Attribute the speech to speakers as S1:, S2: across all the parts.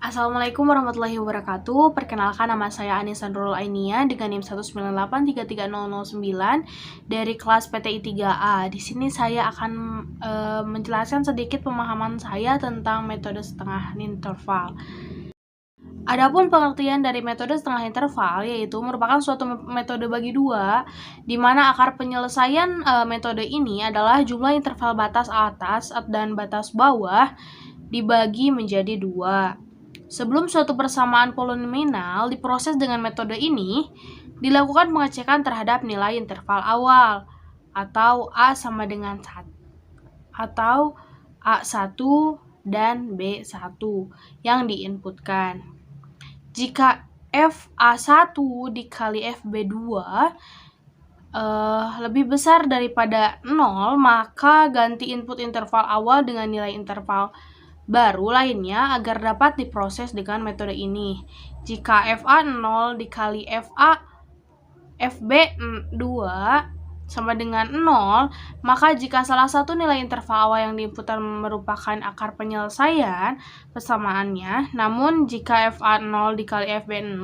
S1: Assalamualaikum warahmatullahi wabarakatuh. Perkenalkan, nama saya Anissa Nurul Ainia dengan NIM 198330009 dari kelas PTI 3A. Di sini saya akan menjelaskan sedikit pemahaman saya tentang metode setengah interval. Adapun pengertian dari metode setengah interval yaitu merupakan suatu metode bagi dua, di mana akar penyelesaian metode ini adalah jumlah interval batas atas dan batas bawah dibagi menjadi dua. Sebelum suatu persamaan polinomial diproses dengan metode ini, dilakukan pengecekan terhadap nilai interval awal atau A sama dengan 1 atau A1 dan B1 yang diinputkan. Jika FA1 dikali FB2 lebih besar daripada 0, maka ganti input interval awal dengan nilai interval baru lainnya agar dapat diproses dengan metode ini. Jika FA0 dikali FB2 sama dengan 0, maka jika salah satu nilai interval awal yang diinputkan merupakan akar penyelesaian persamaannya, namun jika FA0 dikali FB0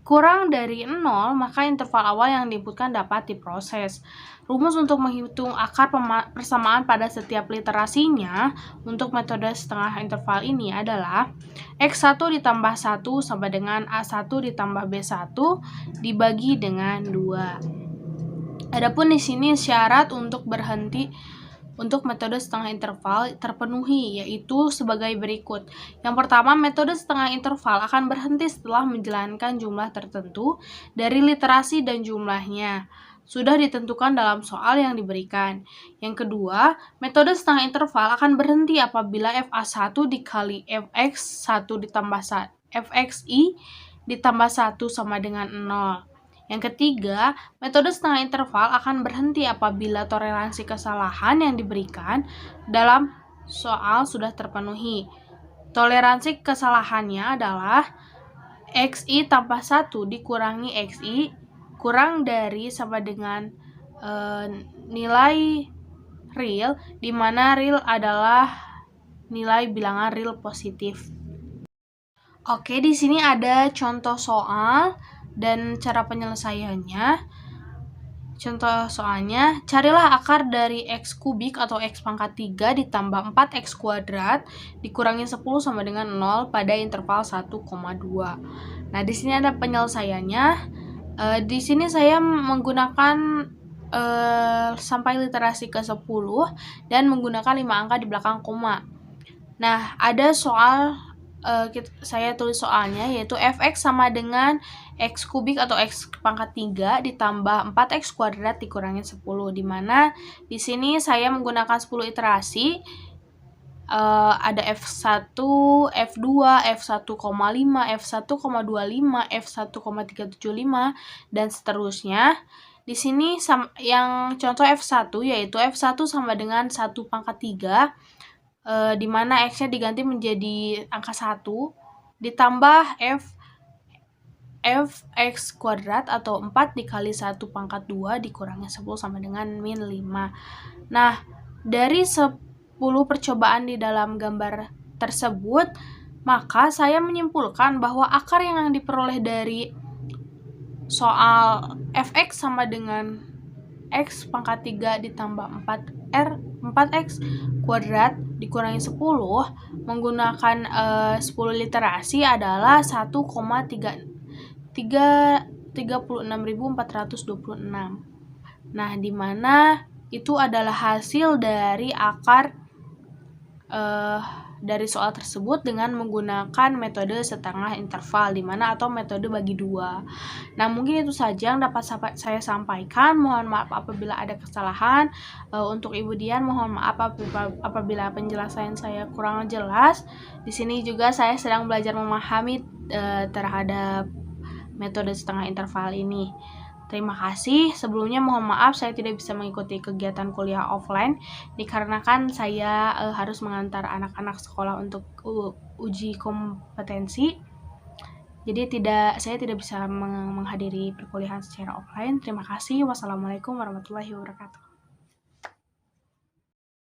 S1: kurang dari 0, maka interval awal yang diinputkan dapat diproses. Rumus untuk menghitung akar persamaan pada setiap literasinya untuk metode setengah interval ini adalah X1 ditambah 1 sama dengan A1 ditambah B1 dibagi dengan 2. Adapun di sini syarat untuk berhenti untuk metode setengah interval terpenuhi, yaitu sebagai berikut. Yang pertama, metode setengah interval akan berhenti setelah menjalankan jumlah tertentu dari literasi dan jumlahnya sudah ditentukan dalam soal yang diberikan. Yang kedua, metode setengah interval akan berhenti apabila FA1 dikali Fx1 ditambah Fxi ditambah 1 sama dengan 0. Yang ketiga, metode setengah interval akan berhenti apabila toleransi kesalahan yang diberikan dalam soal sudah terpenuhi. Toleransi kesalahannya adalah Xi tambah 1 dikurangi Xi kurang dari sama dengan nilai real, di mana real adalah nilai bilangan real positif. Oke, di sini ada contoh soal dan cara penyelesaiannya. Contoh soalnya, carilah akar dari X kubik atau X pangkat 3 ditambah 4X kuadrat dikurangi 10 sama dengan 0 pada interval 1,2. Nah, di sini ada penyelesaiannya. Di sini saya menggunakan sampai literasi ke-10 dan menggunakan 5 angka di belakang koma. Nah, ada soal saya tulis soalnya, yaitu Fx sama dengan X kubik atau X pangkat 3 ditambah 4X kuadrat dikurangi 10, di mana di sini saya menggunakan 10 iterasi. Ada F1, F2, F1,5, F1,25, F1,375 dan seterusnya. Di sini yang contoh F1 yaitu F1 sama dengan 1 pangkat 3, di mana X-nya diganti menjadi angka 1 ditambah Fx kuadrat atau 4 dikali 1 pangkat 2 dikurangi 10 sama dengan min 5. Nah, dari 10 percobaan di dalam gambar tersebut, maka saya menyimpulkan bahwa akar yang diperoleh dari soal Fx sama dengan X pangkat 3 ditambah 4X kuadrat dikurangi 10 menggunakan 10 literasi adalah 1,36.426. Nah, di mana itu adalah hasil dari akar dari soal tersebut dengan menggunakan metode setengah interval atau metode bagi dua. Nah, mungkin itu saja yang dapat saya sampaikan. Mohon maaf apabila ada kesalahan. Untuk Ibu Dian, mohon maaf apabila penjelasan saya kurang jelas. Di sini juga saya sedang belajar memahami terhadap metode setengah interval ini. Terima kasih. Sebelumnya mohon maaf saya tidak bisa mengikuti kegiatan kuliah offline dikarenakan saya harus mengantar anak-anak sekolah untuk uji kompetensi. Jadi saya tidak bisa menghadiri perkuliahan secara offline. Terima kasih. Wassalamualaikum warahmatullahi wabarakatuh.